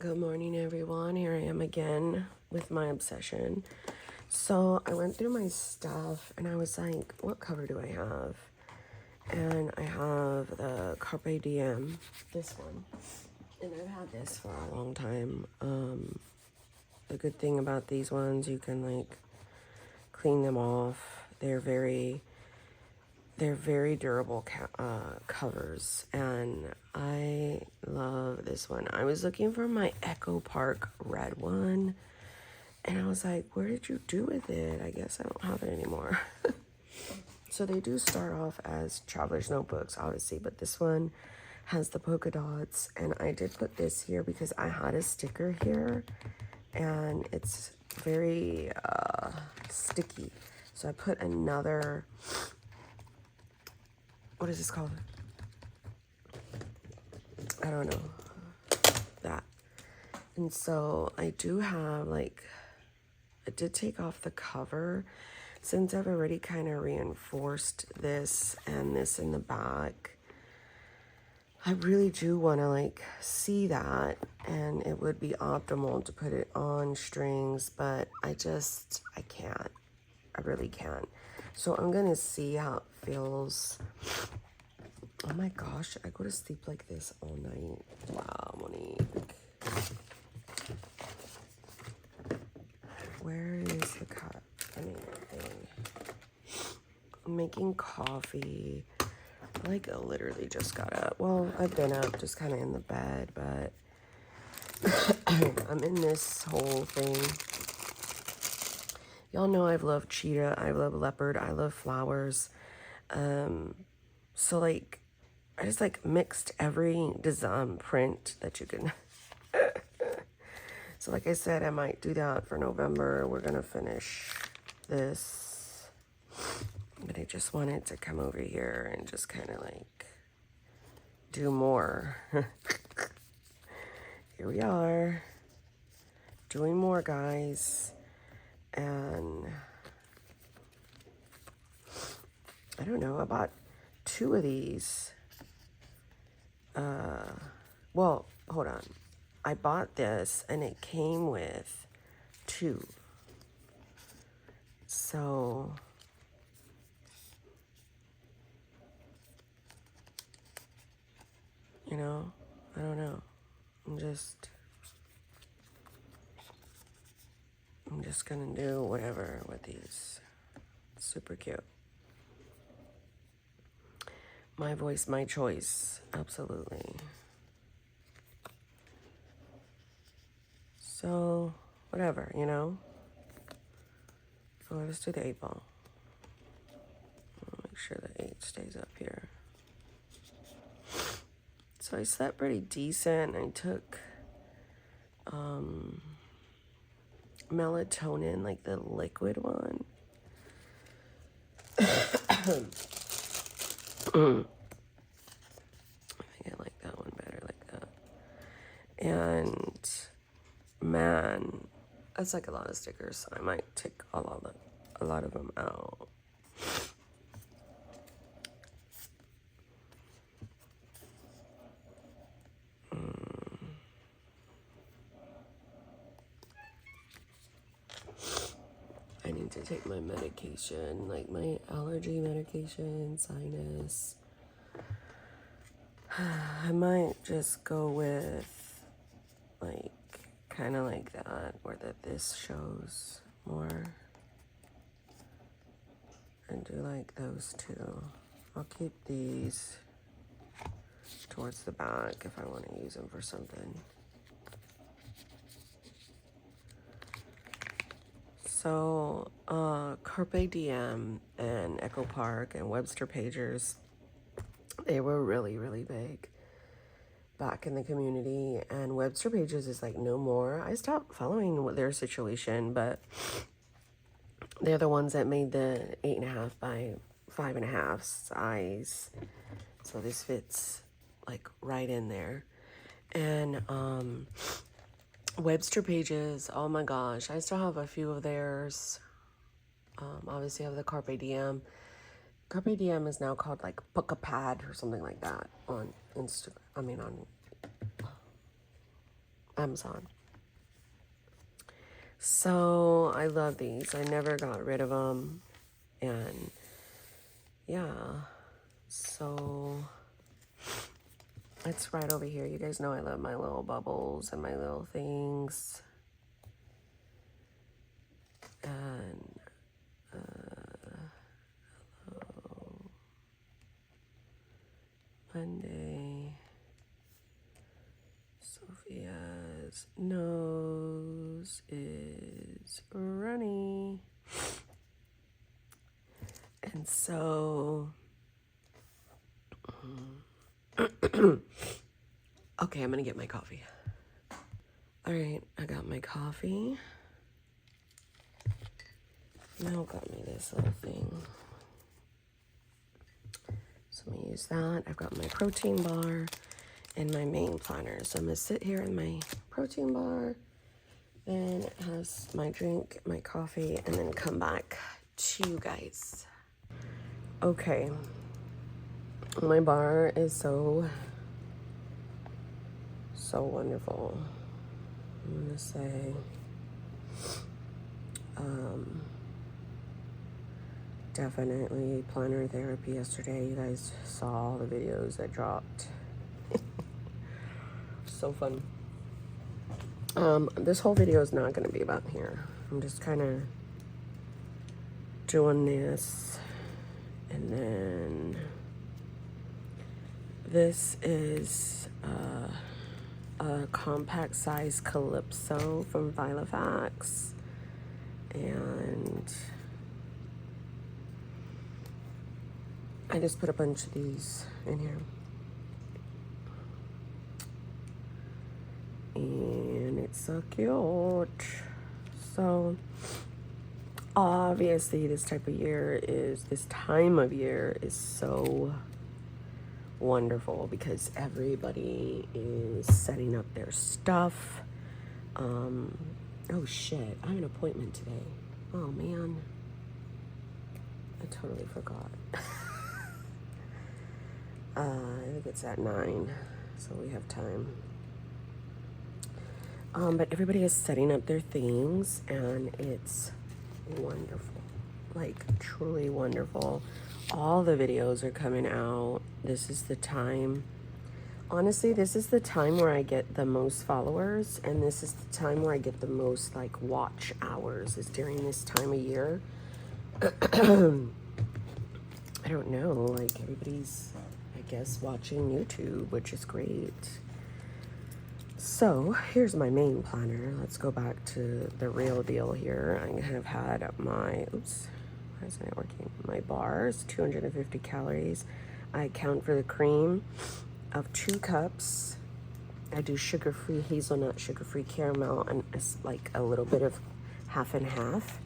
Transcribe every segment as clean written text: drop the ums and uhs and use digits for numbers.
Good morning, everyone. Here I am again with my obsession. So I went through my stuff and I was like, what cover do I have? And I have the Carpe Diem, this one. And I've had this for a long time. The good thing about these ones, you can like clean them off. They're very durable covers, and I love this one. I was looking for my Echo Park red one, and I was like, where did you do with it? I guess I don't have it anymore. So they do start off as traveler's notebooks, obviously, but this one has the polka dots, and I did put this here because I had a sticker here, and it's very sticky. So I put another, what is this called? I don't know. That. And so I do have like, I did take off the cover since I've already kind of reinforced this and this in the back. I really do want to like see that, and it would be optimal to put it on strings, but I can't. I really can't. So I'm going to see how it feels. Oh my gosh, I go to sleep like this all night. Wow, Monique. Where is the cup? I'm making coffee. Like, I literally just got up. Well, I've been up just kind of in the bed, but I'm in this whole thing. Y'all know I love cheetah, I love leopard, I love flowers. So like, I just like mixed every design print that you can. So like I said, I might do that for November. We're gonna finish this, but I just wanted to come over here and just kind of like do more. Here we are, doing more, guys. And I don't know, about 2 of these. Well, hold on. I bought this and it came with 2. So you know, I don't know. I'm just gonna do whatever with these. Super cute. My voice, my choice. Absolutely. So, whatever, you know? So let's do the 8 ball. I'll make sure the 8 stays up here. So I slept pretty decent. I took melatonin, like the liquid one. I think I like that one better, like that. And man, that's like a lot of stickers. So I might take a lot of them out. I need to take my medication, like my allergy medication, sinus. I might just go with like kind of like that, where this shows more, and do like those 2. I'll keep these towards the back if I want to use them for something. So, Carpe Diem and Echo Park and Webster Pagers, they were really, really big back in the community, and Webster Pages is like no more. I stopped following their situation, but they're the ones that made the 8.5 by 5.5 size. So this fits like right in there. And Webster Pages, oh my gosh, I still have a few of theirs. Obviously I have the Carpe Diem. Carpe Diem is now called like Puka Pad or something like that on Instagram. I Amazon. So I love these. I never got rid of them. And yeah, so it's right over here. You guys know I love my little bubbles and my little things. And Monday, Sophia's nose is runny. And so, okay, I'm gonna get my coffee. All right, I got my coffee. Mel got me this little thing. So I'm gonna use that. I've got my protein bar and my main planner. So I'm gonna sit here in my protein bar, then it has my drink, my coffee, and then come back to you guys. Okay, my bar is so wonderful. I'm gonna say, definitely planner therapy yesterday. You guys saw all the videos that dropped. So fun. This whole video is not going to be about here. I'm just kind of doing this. And then this is a compact size Calypso from Vilofax. And I just put a bunch of these in here. And it's so cute. So obviously this time of year is so wonderful because everybody is setting up their stuff. Oh shit, I have an appointment today. Oh man, I totally forgot. I think it's at 9, so we have time. But everybody is setting up their things, and it's wonderful, like truly wonderful. All the videos are coming out. This is the time. Honestly, this is the time where I get the most followers, and this is the time where I get the most like watch hours, is during this time of year. I don't know, like everybody's, I guess, watching YouTube, which is great. So here's my main planner. Let's go back to the real deal here. I have had my, oops, why isn't it working? My bars, 250 calories. I account for the cream of 2 cups. I do sugar-free hazelnut, sugar-free caramel, and it's like a little bit of half and half.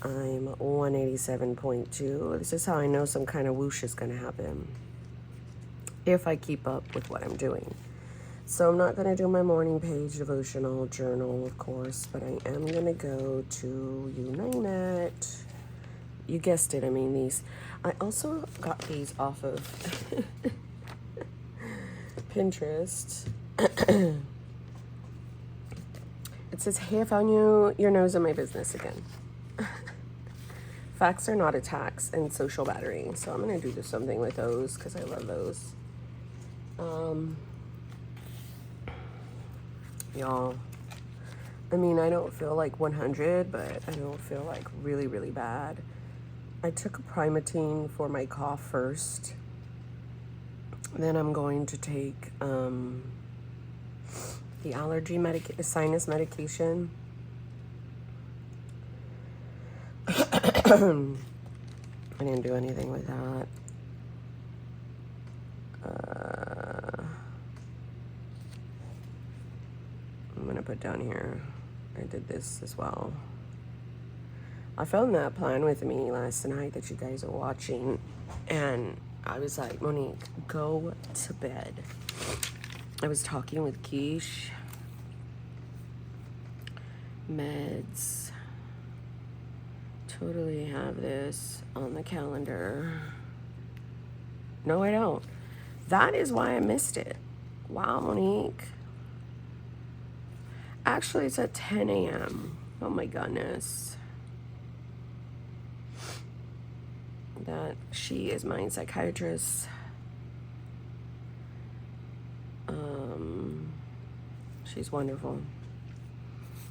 I'm 187.2. This is how I know some kind of whoosh is going to happen if I keep up with what I'm doing. So I'm not going to do my morning page devotional journal, of course, but I am going to go to You Name It. You guessed it. I mean, these. I also got these off of Pinterest. It says, hey, I found your nose in my business again. Facts are not attacks and social battery. So I'm going to do something with those because I love those. Y'all, I mean, I don't feel like 100, but I don't feel like really, really bad. I took a Primatine for my cough first. Then I'm going to take the allergy sinus medication. I didn't do anything with that. I'm gonna put down here, I did this as well. I filmed that plan with me last night that you guys are watching, and I was like, Monique, go to bed. I was talking with Quiche. Meds. Totally have this on the calendar. No, I don't. That is why I missed it. Wow, Monique. Actually, it's at 10 a.m. Oh my goodness. That she is my psychiatrist. She's wonderful.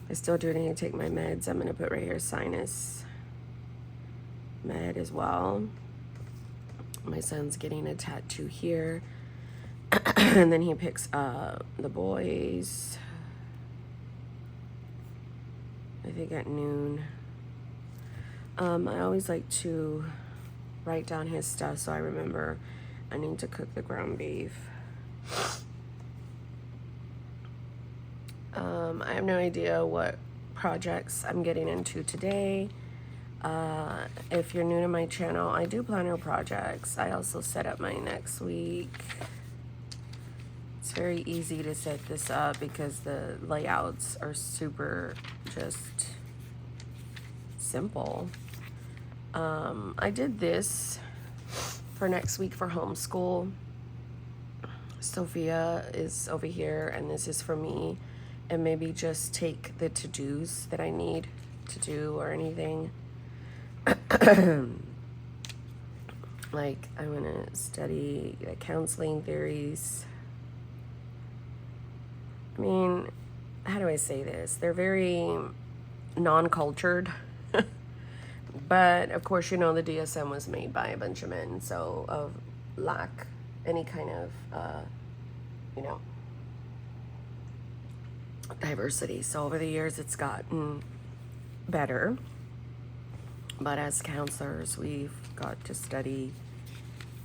I still do need to take my meds. I'm going to put right here sinus med as well. My son's getting a tattoo here. And then he picks up the boys, I think at noon. I always like to write down his stuff so I remember I need to cook the ground beef. I have no idea what projects I'm getting into today. If you're new to my channel, I do planner projects. I also set up my next week. It's very easy to set this up because the layouts are super just simple. I did this for next week for homeschool. Sophia is over here and this is for me, and maybe just take the to-dos that I need to do or anything. Like I want to study counseling theories. I mean, how do I say this? They're very non-cultured. But of course, you know, the DSM was made by a bunch of men, so of lack any kind of, you know, diversity. So over the years, it's gotten better. But as counselors, we've got to study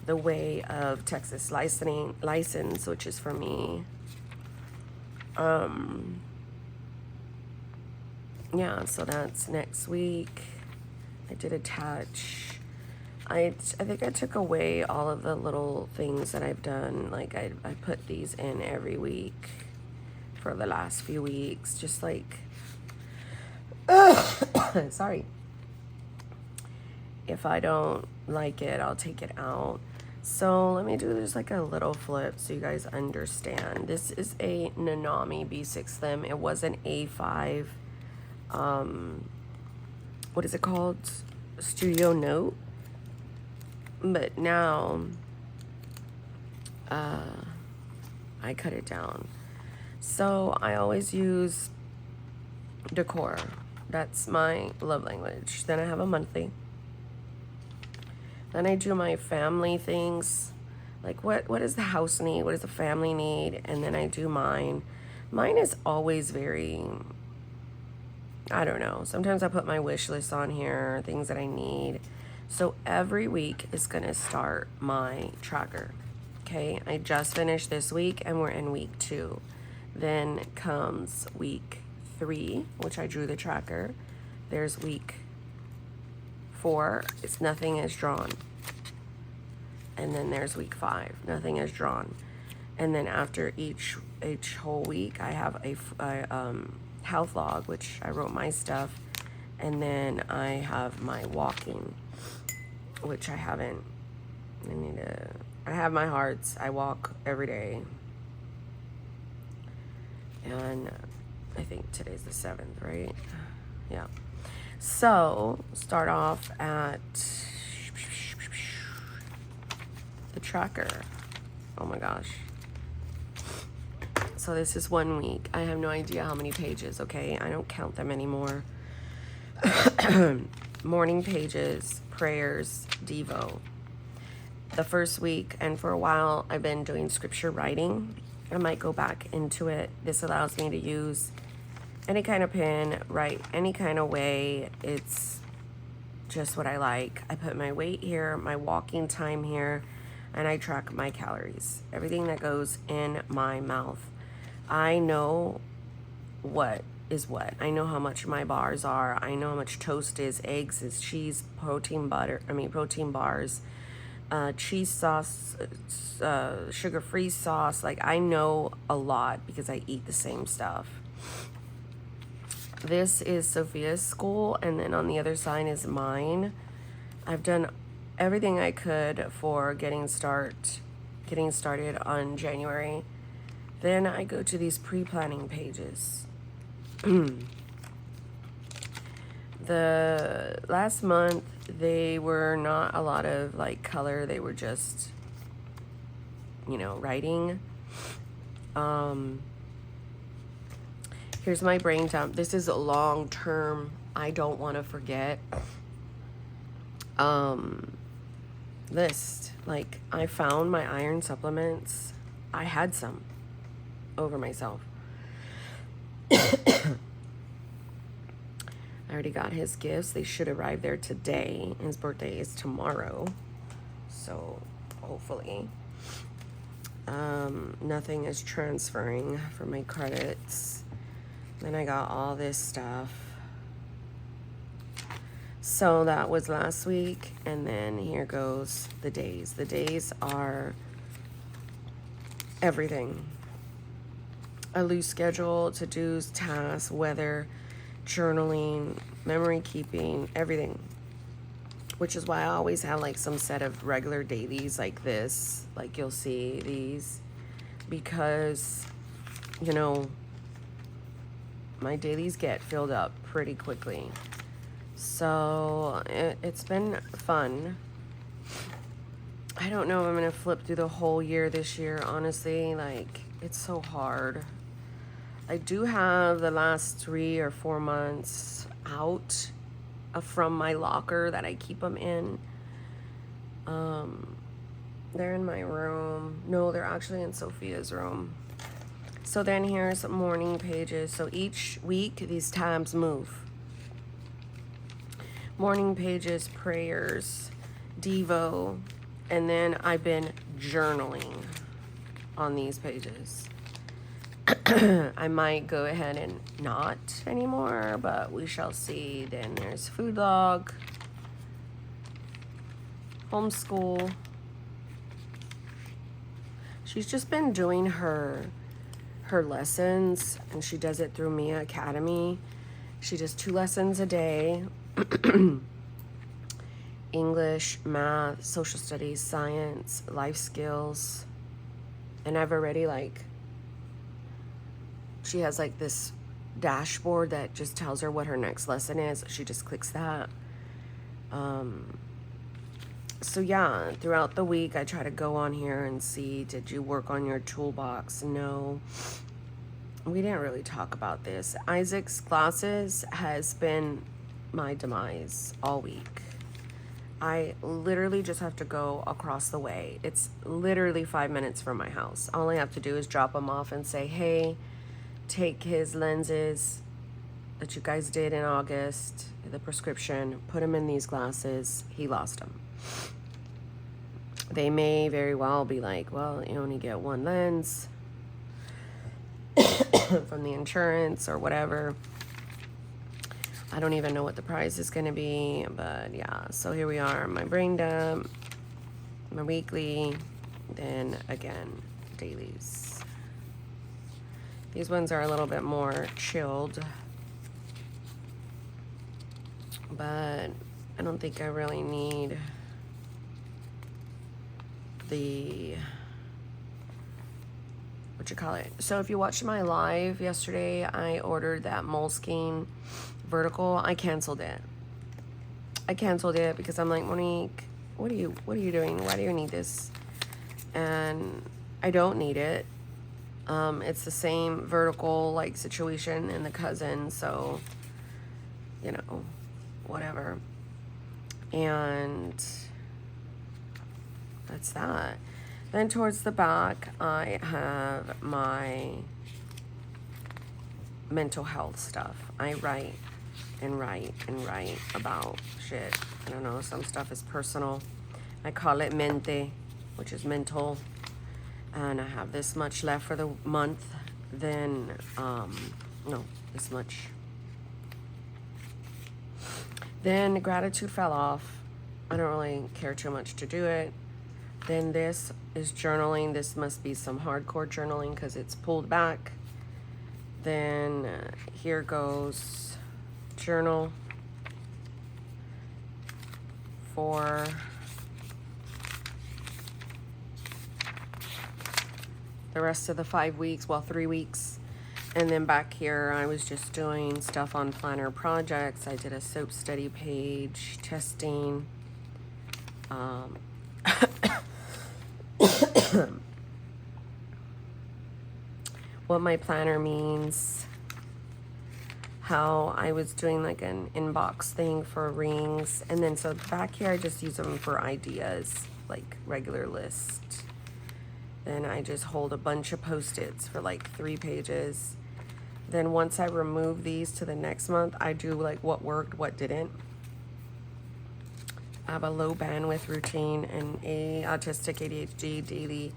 the way of Texas license, which is for me. Yeah, so that's next week. I did attach. I think I took away all of the little things that I've done. Like I put these in every week for the last few weeks, just like, sorry. If I don't like it, I'll take it out. So let me do just like a little flip so you guys understand. This is a Nanami B6Slim. It was an A5, what is it called? Studio Note. But now, I cut it down. So I always use decor. That's my love language. Then I have a monthly. Then I do my family things. Like what does the house need? What does the family need? And then I do mine. Mine is always very, I don't know. Sometimes I put my wish list on here, things that I need. So every week is gonna start my tracker. Okay, I just finished this week and we're in week 2. Then comes week 3, which I drew the tracker. There's week 4, it's nothing is drawn. And then there's week 5, nothing is drawn. And then after each whole week, I have a health log, which I wrote my stuff. And then I have my walking, which I haven't. I have my hearts. I walk every day. And I think today's the 7th, right? Yeah. So, start off at the tracker. Oh my gosh. So this is 1 week. I have no idea how many pages, okay? I don't count them anymore. Morning pages, prayers, Devo. The first week, and for a while, I've been doing scripture writing. I might go back into it. This allows me to use any kind of pen, write any kind of way. It's just what I like. I put my weight here, my walking time here, and I track my calories. Everything that goes in my mouth. I know what is what. I know how much my bars are. I know how much toast is, eggs is, cheese, protein bars, cheese sauce, sugar-free sauce. Like, I know a lot because I eat the same stuff. This is Sophia's school, and then on the other side is mine. I've done everything I could for getting started on January. Then I go to these pre-planning pages. The last month, they were not a lot of like color. They were just, you know, writing. Here's my brain dump. This is a long term. I don't want to forget. List. Like, I found my iron supplements. I had some over myself. I already got his gifts. They should arrive there today. His birthday is tomorrow. So, hopefully. Nothing is transferring from my credits. Then I got all this stuff. So that was last week. And then here goes the days. The days are everything. A loose schedule, to-dos, tasks, weather, journaling, memory keeping, everything. Which is why I always have like some set of regular dailies like this. Like you'll see these. Because, you know, my dailies get filled up pretty quickly. So it's been fun. I don't know if I'm going to flip through the whole year this year, honestly. Like, it's so hard. I do have the last 3 or 4 months out from my locker that I keep them in. They're in my room. No, they're actually in Sophia's room. So then here's morning pages. So each week, these tabs move. Morning pages, prayers, Devo, and then I've been journaling on these pages. I might go ahead and not anymore, but we shall see. Then there's food log, homeschool. She's just been doing her lessons, and she does it through Mia Academy. She does 2 lessons a day. English, math, social studies, science, life skills. And I've already she has like this dashboard that just tells her what her next lesson is. She just clicks that. So yeah, throughout the week, I try to go on here and see, did you work on your toolbox? No, we didn't really talk about this. Isaac's classes has been my demise all week. I literally just have to go across the way. It's literally 5 minutes from my house. All I have to do is drop him off and say, hey, take his lenses that you guys did in August, the prescription, put him in these glasses. He lost them. They may very well be like, well, you only get 1 lens from the insurance or whatever. I don't even know what the price is going to be, but yeah. So here we are, my brain dump, my weekly, then again, dailies. These ones are a little bit more chilled, but I don't think I really need the, what you call it. So if you watched my live yesterday, I ordered that Moleskine vertical. I canceled it. Because I'm like, Monique, what are you doing? Why do you need this? And I don't need it. It's the same vertical like situation in the cousin, so you know, whatever. And that's that. Then towards the back, I have my mental health stuff. I write about shit. I don't know, some stuff is personal. I call it mente, which is mental. And I have this much left for the month. Then, no, this much. Then gratitude fell off. I don't really care too much to do it. Then this is journaling. This must be some hardcore journaling because it's pulled back. Then here goes journal for the rest of the 5 weeks, well, 3 weeks. And then back here, I was just doing stuff on planner projects. I did a soap study page, testing. What my planner means. How I was doing like an inbox thing for rings. And then so back here, I just use them for ideas, like regular list. Then I just hold a bunch of Post-its for like 3 pages. Then once I remove these to the next month, I do like what worked, what didn't. I have a low bandwidth routine and a autistic ADHD daily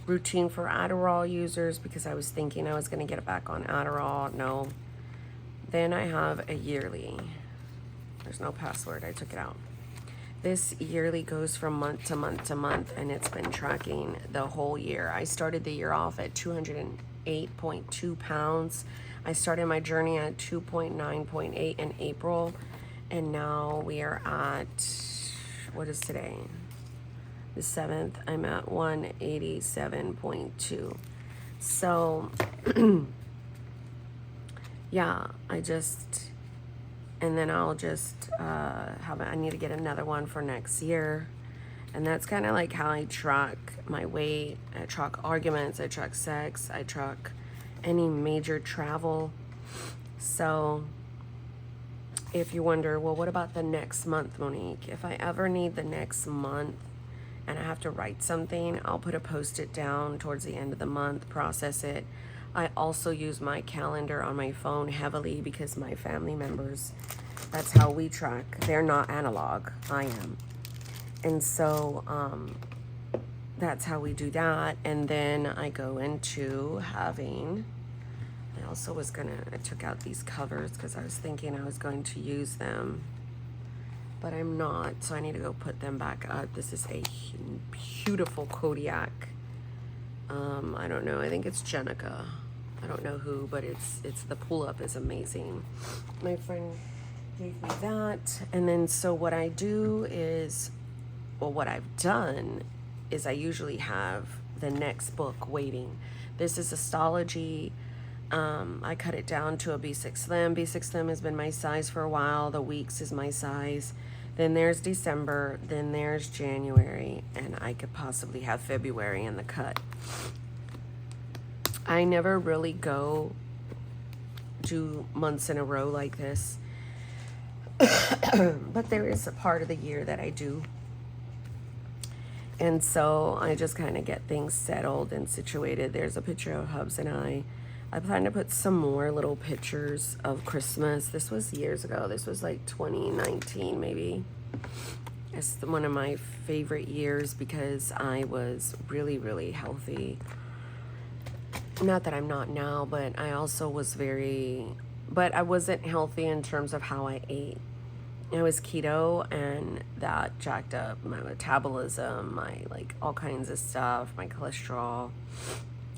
routine for Adderall users because I was thinking I was going to get it back on Adderall. No. Then I have a yearly. There's no password. I took it out. This yearly goes from month to month to month, and it's been tracking the whole year. I started the year off at 208.2 pounds. I started my journey at 2.9.8 in April, and now we are at, what is today? The 7th. I'm at 187.2. So, yeah, and then I'll just I need to get another one for next year. And that's kind of like how I track my weight. I track arguments, I track sex, I track any major travel. So if you wonder, well, what about the next month, Monique? If I ever need the next month and I have to write something, I'll put a Post-it down towards the end of the month, process it. I also use my calendar on my phone heavily because my family members, that's how we track. They're not analog. I am. And so that's how we do that. And then I go into having, I took out these covers because I was thinking I was going to use them, but I'm not. So I need to go put them back up. This is a beautiful Kodiak. I don't know. I think it's Jenica. I don't know who, but it's the pull-up is amazing. My friend gave me that. And then so what I do is, well, what I've done is I usually have the next book waiting. This is astrology. I cut it down to a B6Slim. B6Slim has been my size for a while. The weeks is my size. Then there's December. Then there's January. And I could possibly have February in the cut. I never really do months in a row like this. But there is a part of the year that I do. And so I just kind of get things settled and situated. There's a picture of Hubs and I. I plan to put some more little pictures of Christmas. This was years ago. This was like 2019 maybe. It's one of my favorite years because I was really, really healthy. Not that I'm not now, but I also was but I wasn't healthy in terms of how I ate. I was keto, and that jacked up my metabolism, my all kinds of stuff, my cholesterol.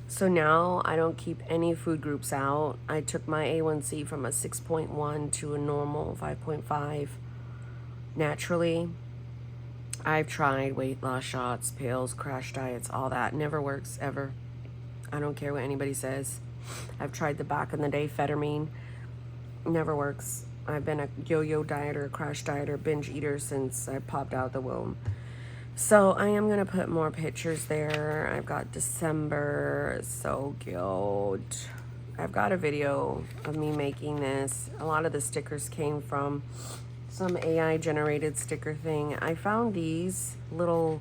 So now I don't keep any food groups out. I took my A1C from a 6.1 to a normal 5.5 naturally. I've tried weight loss shots, pills, crash diets, all that. Never works, ever. I don't care what anybody says. I've tried the back in the day Phetamine. Never works. I've been a yo-yo dieter, crash dieter, binge eater since I popped out the womb. So I am going to put more pictures there. I've got December. So cute. I've got a video of me making this. A lot of the stickers came from some AI generated sticker thing. I found these little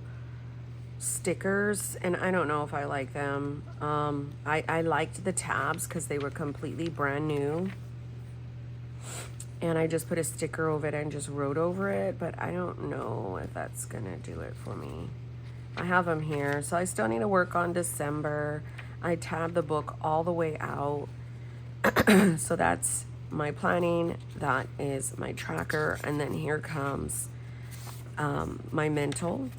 stickers and I don't know if I like them. I liked the tabs because they were completely brand new. And I just put a sticker over it and just wrote over it, but I don't know if that's gonna do it for me. I have them here, so I still need to work on December. I tabbed the book all the way out. So that's my planning, that is my tracker, and then here comes my mental,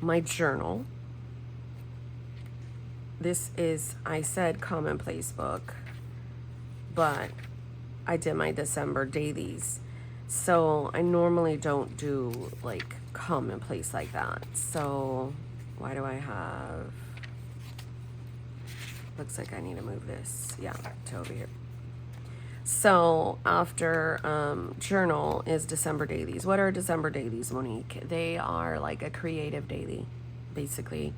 my journal. This is, I said commonplace book, but I did my December dailies. So I normally don't do like commonplace like that. So why do I have Looks like I need to move this, yeah, to over here. So after journal is December dailies. What are December dailies, Monique? They are like a creative daily, basically.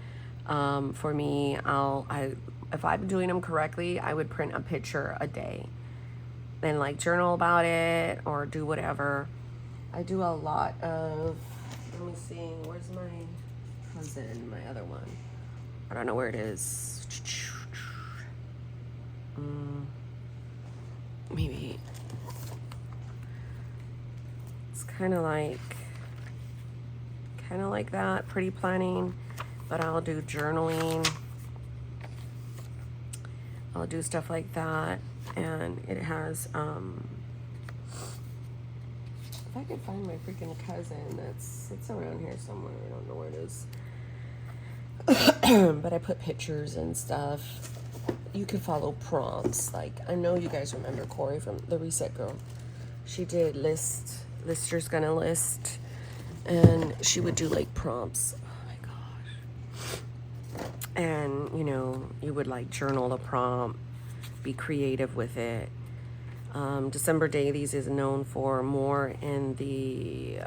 For me, if I'm doing them correctly, I would print a picture a day and like journal about it or do whatever. I do a lot of, let me see, where's my cousin, my other one? I don't know where it is. Maybe it's kind of like that, pretty planning, but I'll do journaling. I'll do stuff like that, and it has if I could find my freaking cousin, it's around here somewhere. I don't know where it is. But I put pictures and stuff. You can follow prompts. Like, I know you guys remember Corey from the Reset Girl. She did Lister's Gonna List, and she would do like prompts. Oh my gosh. And, you know, you would like journal the prompt, be creative with it. December Dailies is known for more in the,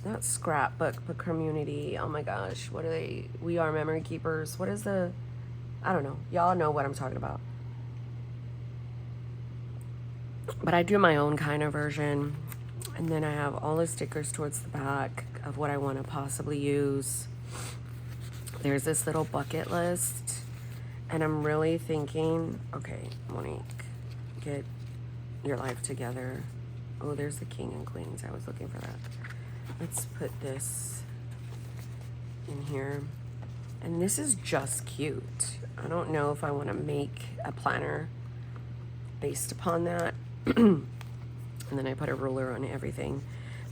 not scrapbook, but community. Oh my gosh, what are they? We Are Memory Keepers. What is the, I don't know. Y'all know what I'm talking about. But I do my own kind of version. And then I have all the stickers towards the back of what I want to possibly use. There's this little bucket list. And I'm really thinking, okay, Monique, get your life together. Oh, there's the king and queens. I was looking for that. Let's put this in here. And this is just cute. I don't know if I want to make a planner based upon that. And then I put a ruler on everything.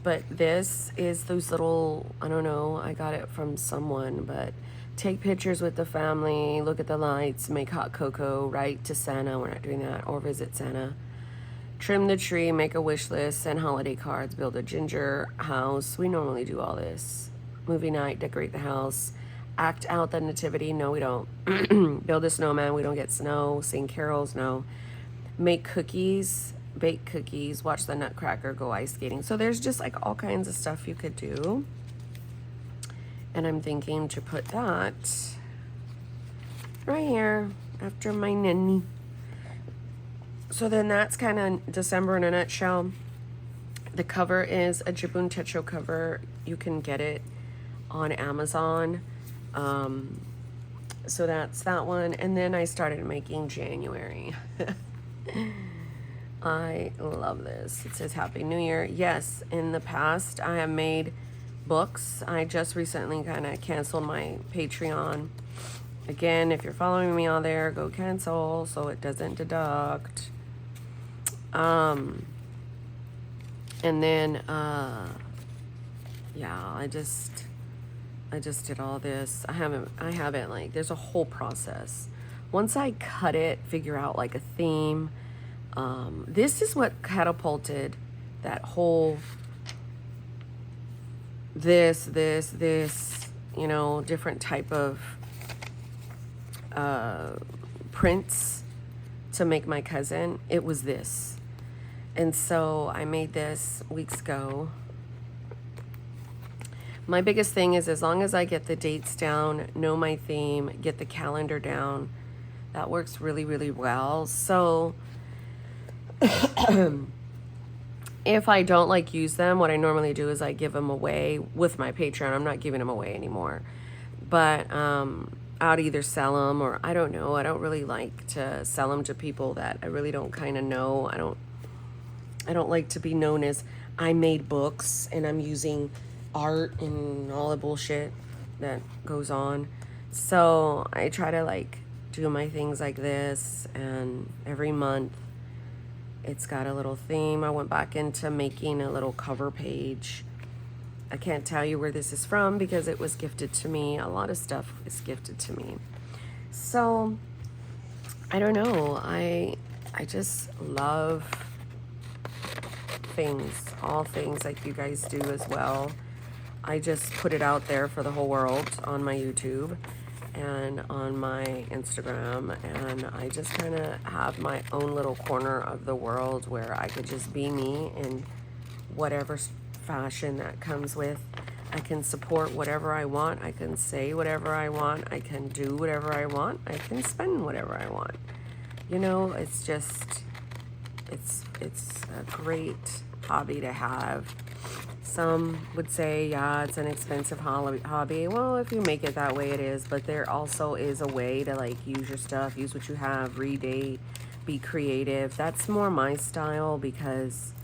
But this is those little, I don't know, I got it from someone, but take pictures with the family, look at the lights, make hot cocoa, write to Santa, we're not doing that, or visit Santa. Trim the tree, make a wish list, send holiday cards, build a ginger house. We normally do all this. Movie night, decorate the house, act out the nativity. No, we don't. Build a snowman. We don't get snow. Sing carols. No. Make cookies, bake cookies, watch the Nutcracker, go ice skating. So there's just like all kinds of stuff you could do. And I'm thinking to put that right here after my nanny. So then that's kind of December in a nutshell. The cover is a Jibun Techo cover. You can get it on Amazon. So that's that one. And then I started making January. I love this. It says Happy New Year. Yes, in the past I have made books. I just recently kind of canceled my Patreon. Again, if you're following me on there, go cancel so it doesn't deduct. And then, yeah, I just did all this. I haven't like, there's a whole process. Once I cut it, figure out like a theme, this is what catapulted that whole, this, you know, different type of, prints to make my cousin. It was this. And so I made this weeks ago. My biggest thing is as long as I get the dates down, know my theme, get the calendar down, that works really, really well. So if I don't like use them, what I normally do is I give them away with my Patreon. I'm not giving them away anymore. But I'd either sell them or I don't know. I don't really like to sell them to people that I really don't kind of know. I don't like to be known as I made books and I'm using art and all the bullshit that goes on. So I try to like do my things like this, and every month it's got a little theme. I went back into making a little cover page. I can't tell you where this is from because it was gifted to me. A lot of stuff is gifted to me. So I don't know. I just love things, all things like you guys do as well. I just put it out there for the whole world on my YouTube. and on my Instagram, and I just kind of have my own little corner of the world where I could just be me in whatever fashion that comes with. I can support whatever I want. I can say whatever I want. I can do whatever I want. I can spend whatever I want. You know, it's just, it's a great hobby to have. Some would say, yeah, it's an expensive hobby. Well, if you make it that way, it is. But there also is a way to like use your stuff, use what you have, redate, be creative. That's more my style because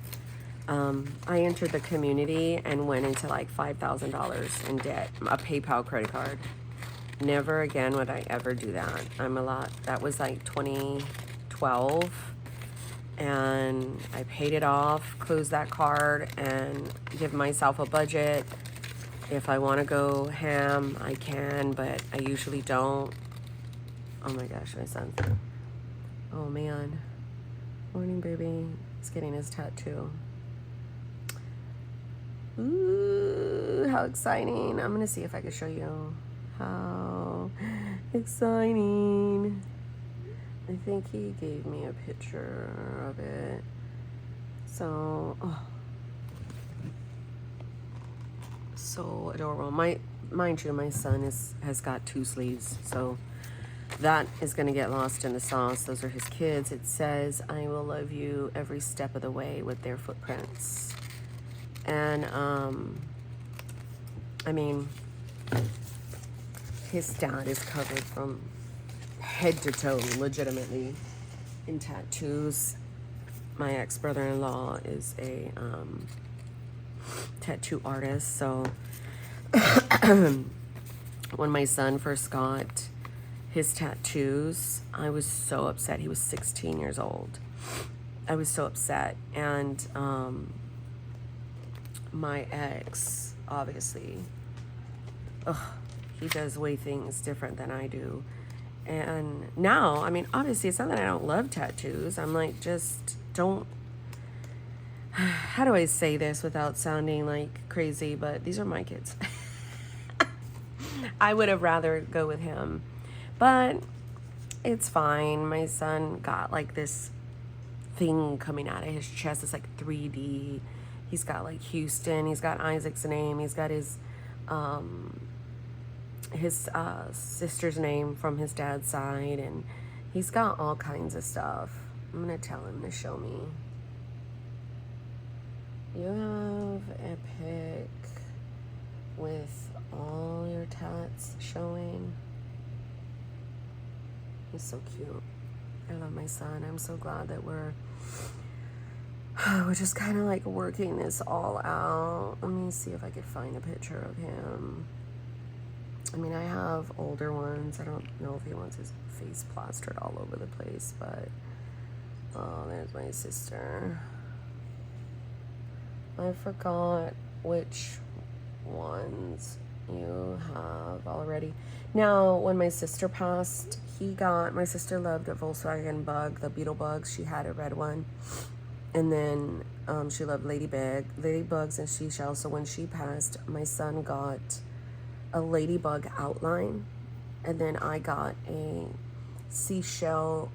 I entered the community and went into like $5,000 in debt, a PayPal credit card. Never again would I ever do that. That was like 2012. And I paid it off, closed that card, and give myself a budget. If I want to go ham, I can, but I usually don't. Oh my gosh, my son. Oh man. Morning, baby. He's getting his tattoo. Ooh, how exciting. I'm going to see if I can show you how exciting. I think he gave me a picture of it. So, oh, so adorable. Mind you, my son has got 2 sleeves, so that is going to get lost in the sauce. Those are his kids. It says, "I will love you every step of the way," with their footprints. And I mean, his dad is covered from head to toe, legitimately, in tattoos. My ex-brother-in-law is a tattoo artist, so when my son first got his tattoos, I was so upset. He was 16 years old. I was so upset, and my ex, obviously, he does way things different than I do. And now, I mean, obviously, it's not that I don't love tattoos. I'm like, just don't, how do I say this without sounding like crazy? But these are my kids. I would have rather go with him, but it's fine. My son got like this thing coming out of his chest. It's like 3D. He's got like Houston. He's got Isaac's name. He's got his sister's name from his dad's side, and he's got all kinds of stuff. I'm gonna tell him to show me. You have a pic with all your tats showing. He's so cute. I love my son. I'm so glad that we're just kind of like working this all out. Let me see if I could find a picture of him. I mean, I have older ones. I don't know if he wants his face plastered all over the place, but oh, there's my sister. I forgot which ones you have already. Now, when my sister passed, my sister loved a Volkswagen Bug, the Beetle Bugs. She had a red one. And then she loved ladybugs and seashells. So when she passed, my son got a ladybug outline, and then I got a seashell,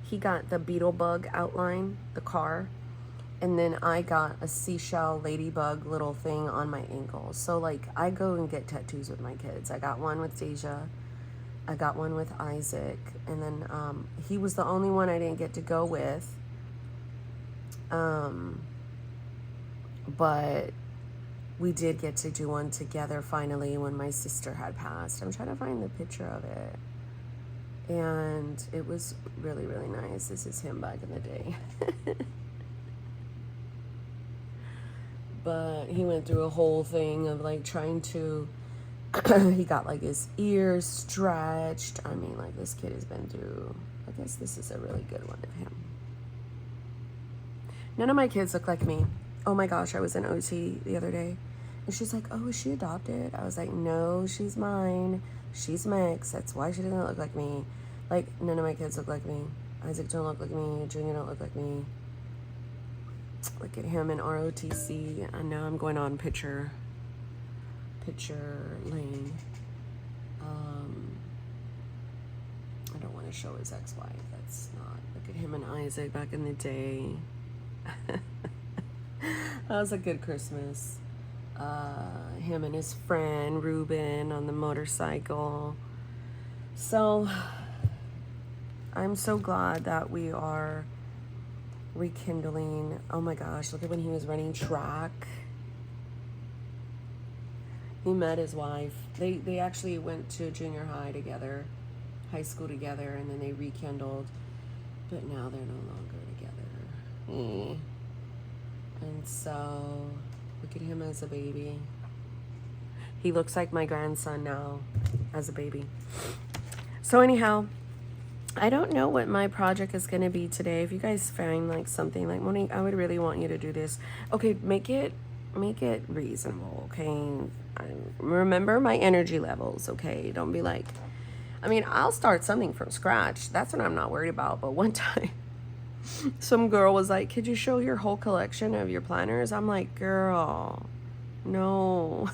he got the beetle bug outline, the car, and then I got a seashell ladybug little thing on my ankle. So like, I go and get tattoos with my kids. I got one with Deja, I got one with Isaac, and then he was the only one I didn't get to go with, but we did get to do one together finally when my sister had passed. I'm trying to find the picture of it. And it was really, really nice. This is him back in the day. But he went through a whole thing of like trying to, he got like his ears stretched. I mean, like, this kid has been through, I guess this is a really good one of him. None of my kids look like me. Oh my gosh, I was in OT the other day, and she's like, "Oh, is she adopted?" I was like, "No, she's mine. She's mixed. That's why she doesn't look like me." Like, none of my kids look like me. Isaac don't look like me. Junior don't look like me. Look at him in ROTC. I know I'm going on picture lane. I don't want to show his ex-wife. That's not. Look at him and Isaac back in the day. That was a good Christmas. Him and his friend Ruben on the motorcycle. So I'm so glad that we are rekindling. Oh my gosh, look at when he was running track. He met his wife. They actually went to junior high together, high school together, and then they rekindled. But now they're no longer together. And so, look at him as a baby. He looks like my grandson now as a baby. So anyhow, I don't know what my project is going to be today. If you guys find like something like, Monique, I would really want you to do this. Okay, make it reasonable, okay? Remember my energy levels, okay? Don't be like, I mean, I'll start something from scratch. That's what I'm not worried about. But one time, some girl was like, could you show your whole collection of your planners? I'm like, girl, no.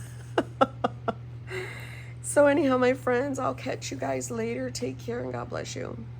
So anyhow, my friends, I'll catch you guys later. Take care and God bless you.